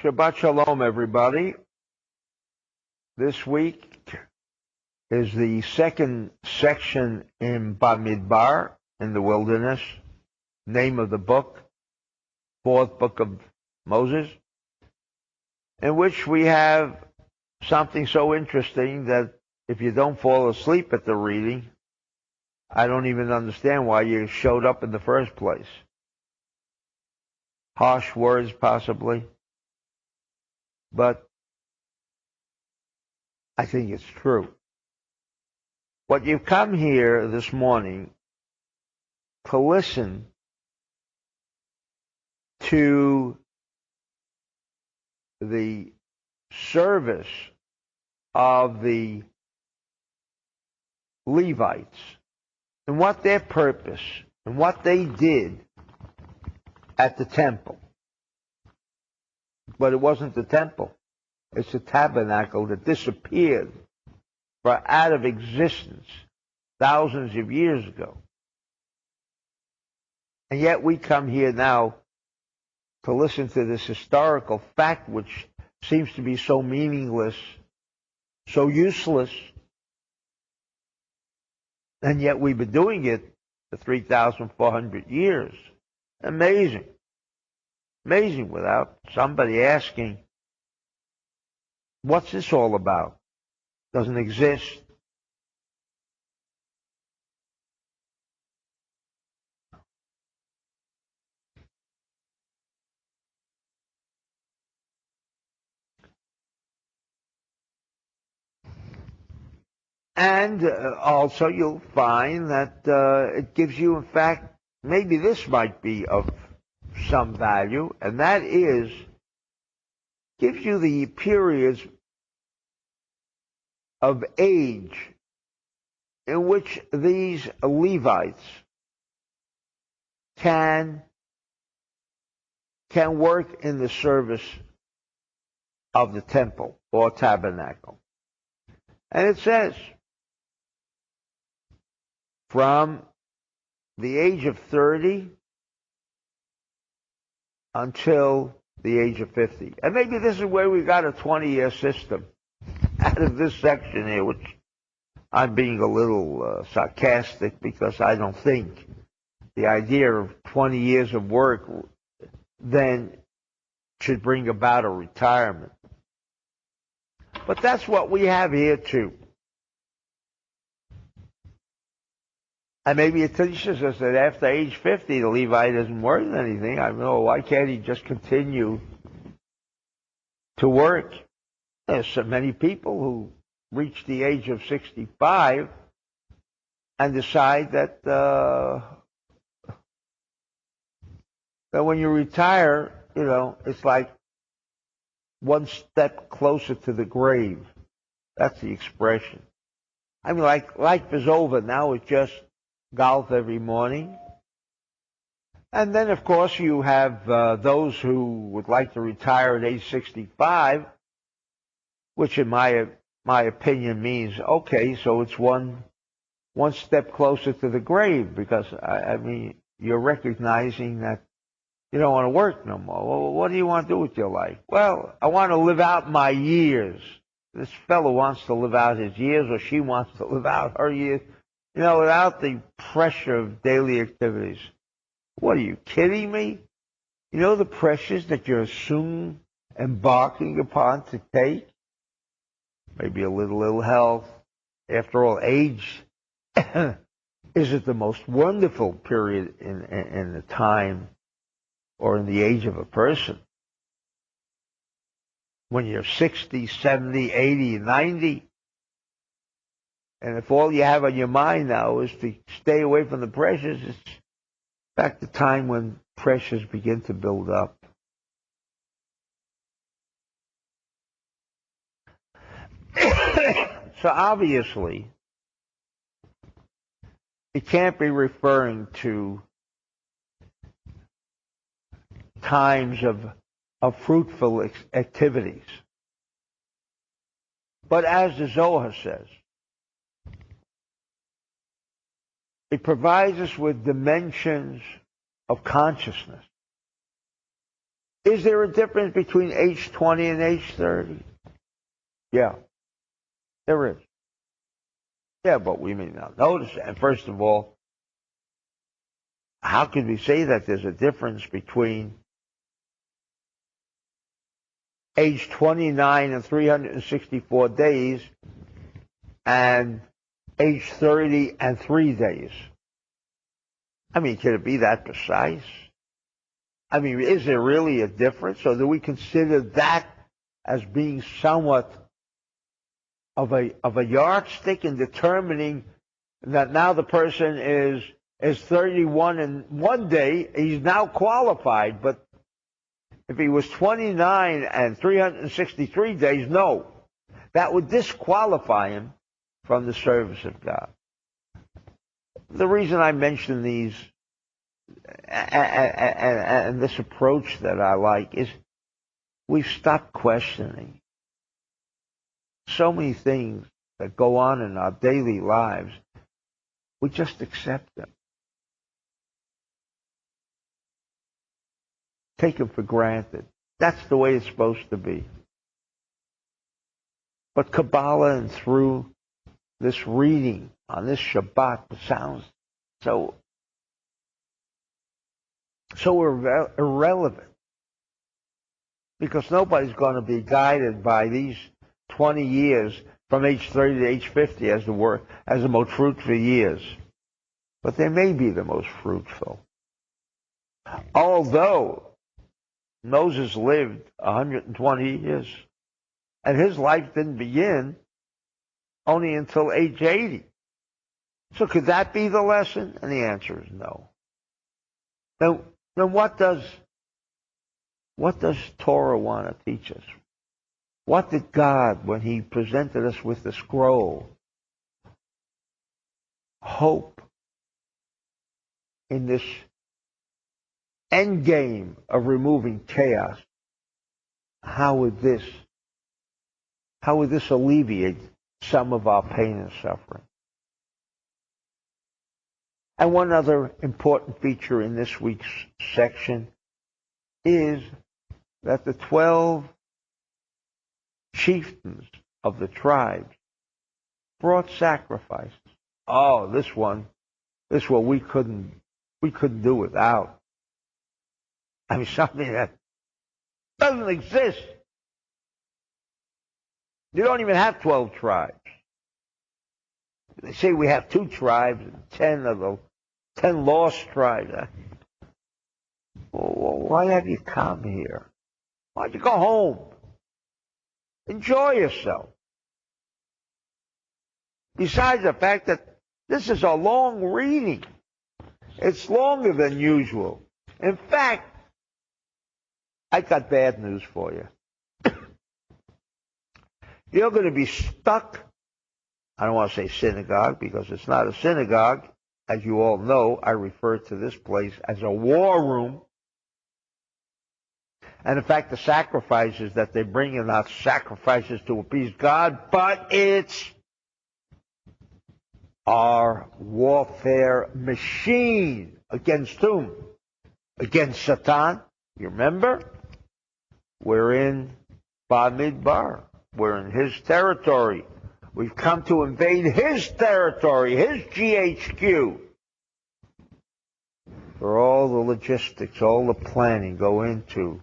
Shabbat Shalom, everybody. This week is the second section in Bamidbar, in the wilderness, name of the book, fourth book of Moses, in which we have something so interesting that if you don't fall asleep at the reading, I don't even understand why you showed up in the first place. Harsh words, possibly. But I think it's true. What you've come here this morning to listen to the service of the Levites and what their purpose and what they did at the temple. But it wasn't the temple. It's a tabernacle that disappeared out of existence thousands of years ago. And yet we come here now to listen to this historical fact which seems to be so meaningless, so useless, and yet we've been doing it for 3,400 years. Amazing. Amazing, without somebody asking, what's this all about? Doesn't exist. And also you'll find that it gives you, in fact, maybe this might be of some value, and that is, gives you the periods of age in which these Levites can work in the service of the temple or tabernacle. And it says, from the age of 30 until the age of 50. And maybe this is where we got a 20-year system out of this section here, which I'm being a little sarcastic because I don't think the idea of 20 years of work then should bring about a retirement. But that's what we have here too. And maybe it teaches us that after age 50, the Levite isn't worth anything. I know, why can't he just continue to work? There's so many people who reach the age of 65 and decide that when you retire, you know, it's like one step closer to the grave. That's the expression. I mean, like life is over now. It's just golf every morning. And then, of course, you have those who would like to retire at age 65, which in my opinion means, okay, so it's one step closer to the grave, because, I mean, you're recognizing that you don't want to work no more. Well, what do you want to do with your life? Well, I want to live out my years. This fellow wants to live out his years, or she wants to live out her years, you know, without the pressure of daily activities. What, are you kidding me? You know the pressures that you're soon embarking upon to take? Maybe a little ill health. After all, age isn't the most wonderful period in the time or in the age of a person. When you're 60, 70, 80, 90, and if all you have on your mind now is to stay away from the pressures, it's in fact the time when pressures begin to build up. So obviously, it can't be referring to times of fruitful activities. But as the Zohar says, it provides us with dimensions of consciousness. Is there a difference between age 20 and age 30? Yeah, there is. Yeah, but we may not notice it. And first of all, how could we say that there's a difference between age 29 and 364 days and age 30 and 3 days? I mean, can it be that precise? I mean, is there really a difference? Or do we consider that as being somewhat of a yardstick in determining that now the person is 31 and 1 day, he's now qualified, but if he was 29 and 363 days, no. That would disqualify him from the service of God. The reason I mention these and this approach that I like is we've stopped questioning so many things that go on in our daily lives. We just accept them. Take them for granted. That's the way it's supposed to be. But Kabbalah and through this reading on this Shabbat sounds so irrelevant, because nobody's going to be guided by these 20 years from age 30 to age 50 as the most fruitful years. But they may be the most fruitful. Although Moses lived 120 years, and his life didn't begin only until age 80. So could that be the lesson? And the answer is no. Then what does Torah want to teach us? What did God, when he presented us with the scroll, hope in this end game of removing chaos? How would this alleviate some of our pain and suffering? And one other important feature in this week's section is that the 12 chieftains of the tribes brought sacrifices. Oh, this one we couldn't do without. I mean, something that doesn't exist. You don't even have 12 tribes. They say we have 2 tribes and 10 of the 10 lost tribes. Well, why have you come here? Why'd you go home? Enjoy yourself. Besides the fact that this is a long reading. It's longer than usual. In fact, I got bad news for you. You're going to be stuck. I don't want to say synagogue because it's not a synagogue. As you all know, I refer to this place as a war room. And in fact, the sacrifices that they bring are not sacrifices to appease God, but it's our warfare machine. Against whom? Against Satan. You remember? We're in Bamidbar. We're in his territory. We've come to invade his territory, his GHQ. For all the logistics, all the planning go into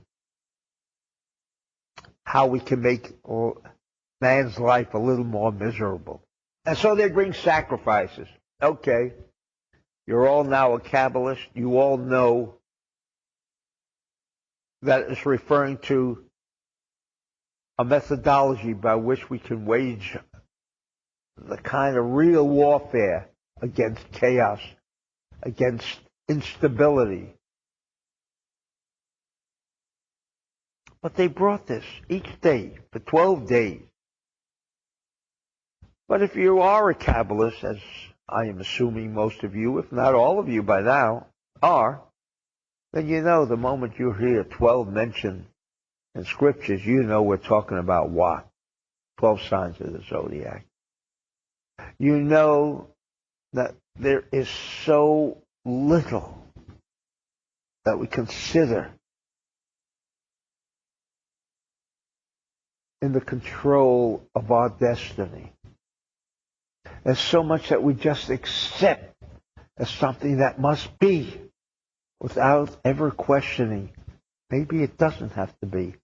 how we can make man's life a little more miserable. And so they bring sacrifices. Okay, you're all now a Kabbalist. You all know that it's referring to a methodology by which we can wage the kind of real warfare against chaos, against instability. But they brought this each day for 12 days. But if you are a Kabbalist, as I am assuming most of you, if not all of you by now, are, then you know the moment you hear 12 mentioned in scriptures, you know we're talking about what? 12 signs of the zodiac. You know that there is so little that we consider in the control of our destiny. There's so much that we just accept as something that must be without ever questioning. Maybe it doesn't have to be.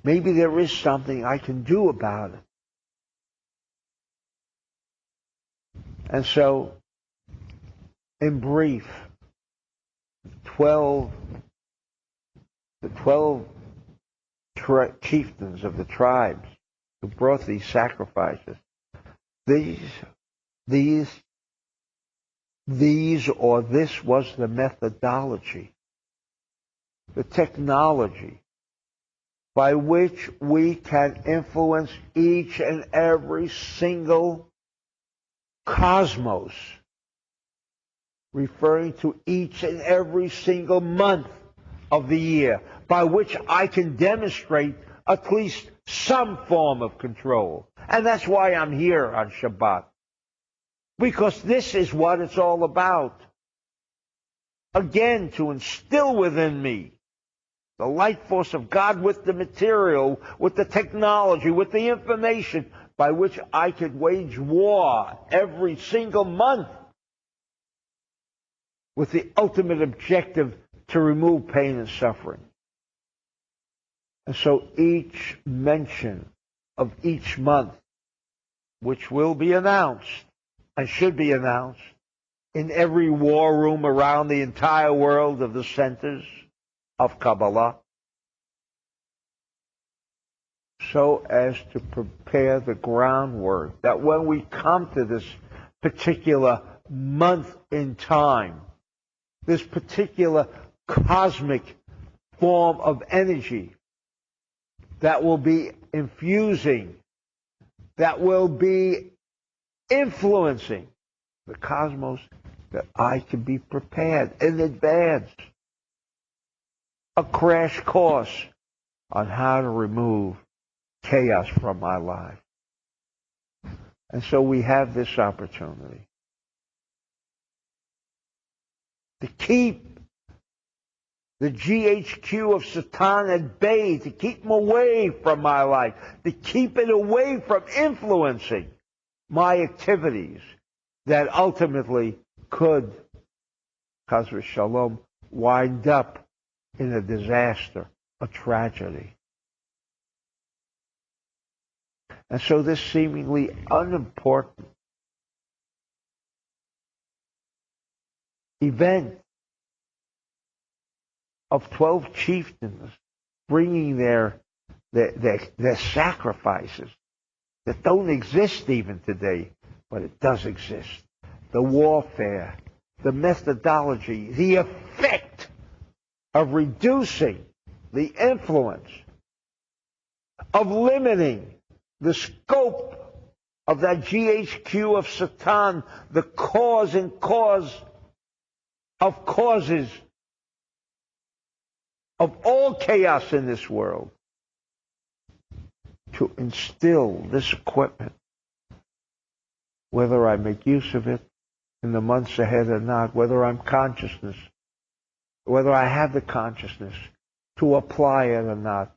Maybe there is something I can do about it. And so, in brief, the 12 chieftains of the tribes who brought these sacrifices, this was the methodology, the technology by which we can influence each and every single cosmos, referring to each and every single month of the year, by which I can demonstrate at least some form of control. And that's why I'm here on Shabbat. Because this is what it's all about. Again, to instill within me the life force of God with the material, with the technology, with the information by which I could wage war every single month with the ultimate objective to remove pain and suffering. And so each mention of each month, which will be announced and should be announced in every war room around the entire world of the centers of Kabbalah, so as to prepare the groundwork that when we come to this particular month in time, this particular cosmic form of energy that will be infusing, that will be influencing the cosmos, that I can be prepared in advance. A crash course on how to remove chaos from my life. And so we have this opportunity to keep the GHQ of Satan at bay, to keep him away from my life, to keep it away from influencing my activities that ultimately could, Chas v'shalom, wind up in a disaster, a tragedy. And so this seemingly unimportant event of 12 chieftains bringing their sacrifices that don't exist even today, but it does exist. The warfare, the methodology, the effect of reducing the influence, of limiting the scope of that GHQ of Satan, the cause and cause of causes of all chaos in this world, to instill this equipment, whether I make use of it in the months ahead or not, whether I'm consciousness, whether I have the consciousness to apply it or not.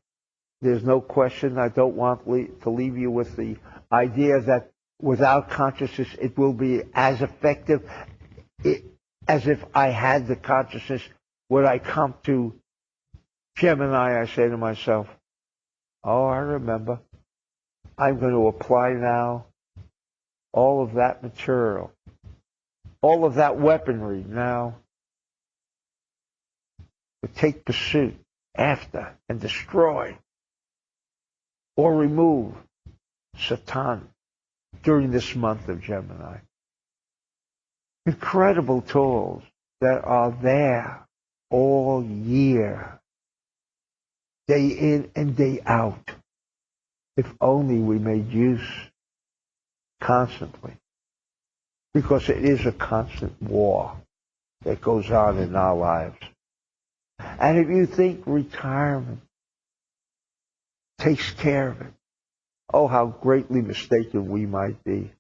There's no question. I don't want to leave you with the idea that without consciousness it will be as effective as if I had the consciousness. When I come to Gemini, I say to myself, oh, I remember. I'm going to apply now all of that material, all of that weaponry now to take pursuit after and destroy or remove Satan during this month of Gemini. Incredible tools that are there all year, day in and day out, if only we made use constantly. Because it is a constant war that goes on in our lives. And if you think retirement takes care of it, oh, how greatly mistaken we might be.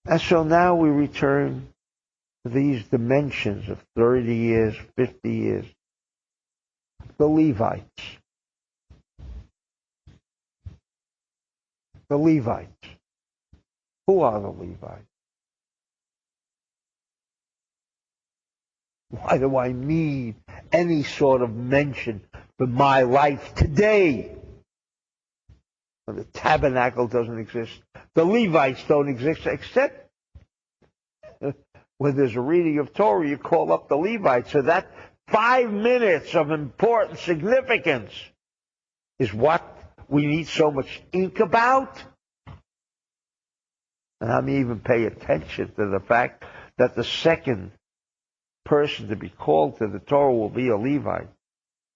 And so now we return to these dimensions of 30 years, 50 years, The Levites. The Levites. Who are the Levites? Why do I need any sort of mention for my life today? When the tabernacle doesn't exist. The Levites don't exist, except when there's a reading of Torah, you call up the Levites. So that 5 minutes of important significance is what we need so much ink about. And I mean, even pay attention to the fact that the second person to be called to the Torah will be a Levite.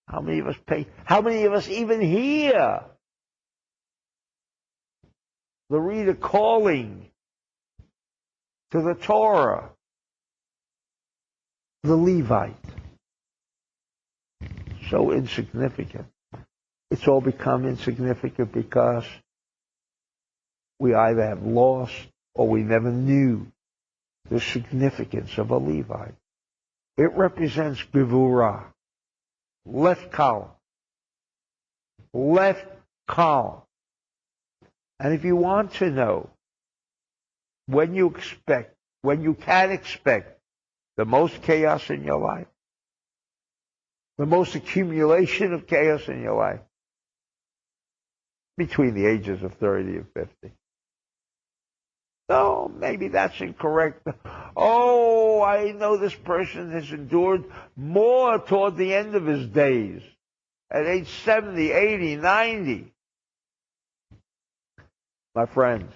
How many of us pay? How many of us even hear the reader calling to the Torah? The Levite. So insignificant. It's all become insignificant because we either have lost or we never knew the significance of a Levite. It represents Gevurah. Left column. Left column. And if you want to know when you can expect the most chaos in your life, the most accumulation of chaos in your life, between the ages of 30 and 50. No, maybe that's incorrect. Oh, I know this person has endured more toward the end of his days, at age 70, 80, 90. My friends,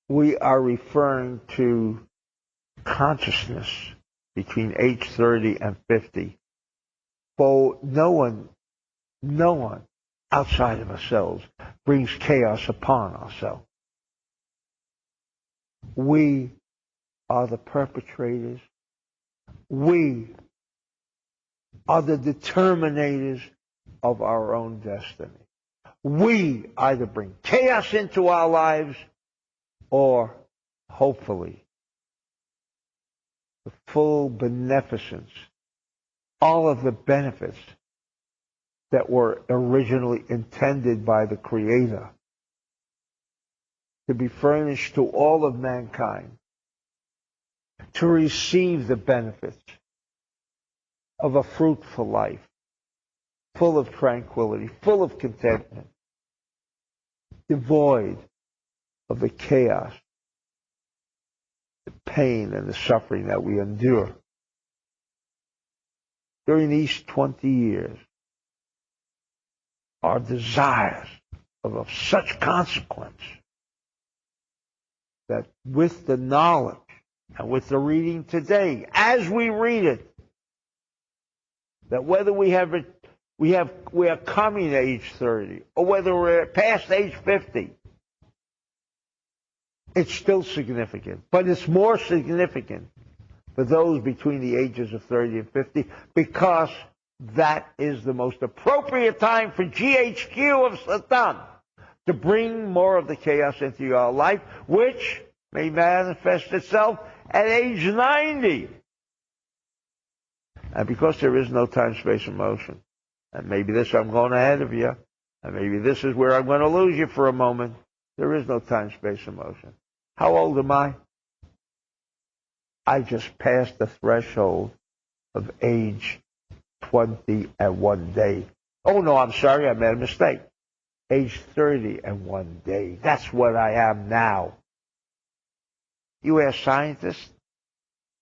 we are referring to consciousness between age 30 and 50. For no one outside of ourselves brings chaos upon ourselves. We are the perpetrators. We are the determinators of our own destiny. We either bring chaos into our lives or, hopefully, the full beneficence, all of the benefits that were originally intended by the Creator to be furnished to all of mankind, to receive the benefits of a fruitful life, full of tranquility, full of contentment, devoid of the chaos, the pain, and the suffering that we endure. During these 20 years, our desires are of such consequence that with the knowledge and with the reading today, as we read it, that whether we are coming to age 30 or whether we're past age 50, it's still significant. But it's more significant for those between the ages of 30 and 50 because that is the most appropriate time for GHQ of Satan to bring more of the chaos into your life, which may manifest itself at age 90. And because there is no time, space, and motion, and maybe this I'm going ahead of you, and maybe this is where I'm going to lose you for a moment, there is no time, space, and motion. How old am I? I just passed the threshold of age 20 and 1 day. Oh, no, I'm sorry, I made a mistake. Age 30 and 1 day. That's what I am now. You ask scientists,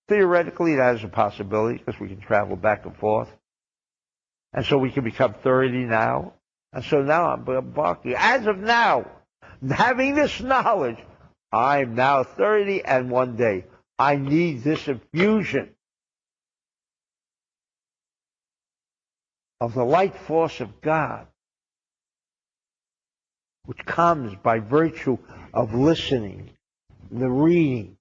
theoretically that is a possibility because we can travel back and forth. And so we can become 30 now. And so now I'm embarking. As of now, having this knowledge, I'm now 30 and 1 day. I need this infusion of the light force of God, which comes by virtue of listening, the reading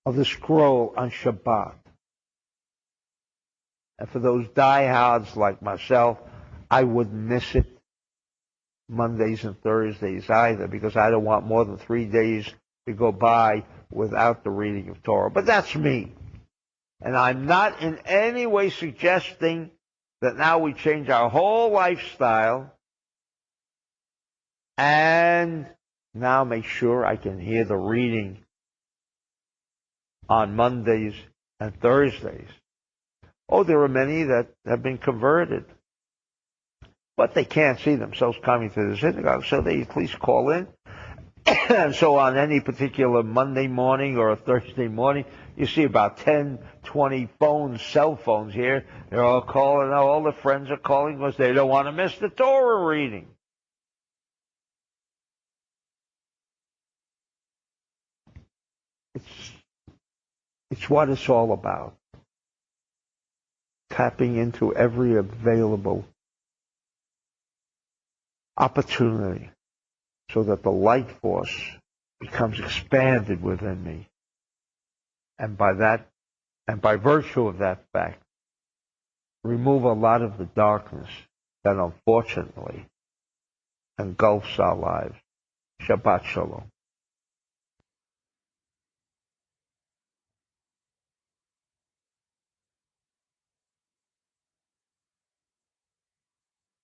of the scroll on Shabbat. And for those diehards like myself, I wouldn't miss it Mondays and Thursdays either, because I don't want more than 3 days to go by without the reading of Torah. But that's me. And I'm not in any way suggesting that now we change our whole lifestyle and now make sure I can hear the reading on Mondays and Thursdays. Oh, there are many that have been converted, but they can't see themselves coming to the synagogue, so they at least call in. And so on any particular Monday morning or a Thursday morning, you see about 10, 20 phones, cell phones here. They're all calling. All the friends are calling because they don't want to miss the Torah reading. It's what it's all about. Tapping into every available opportunity so that the light force becomes expanded within me. And by virtue of that fact, remove a lot of the darkness that unfortunately engulfs our lives. Shabbat Shalom.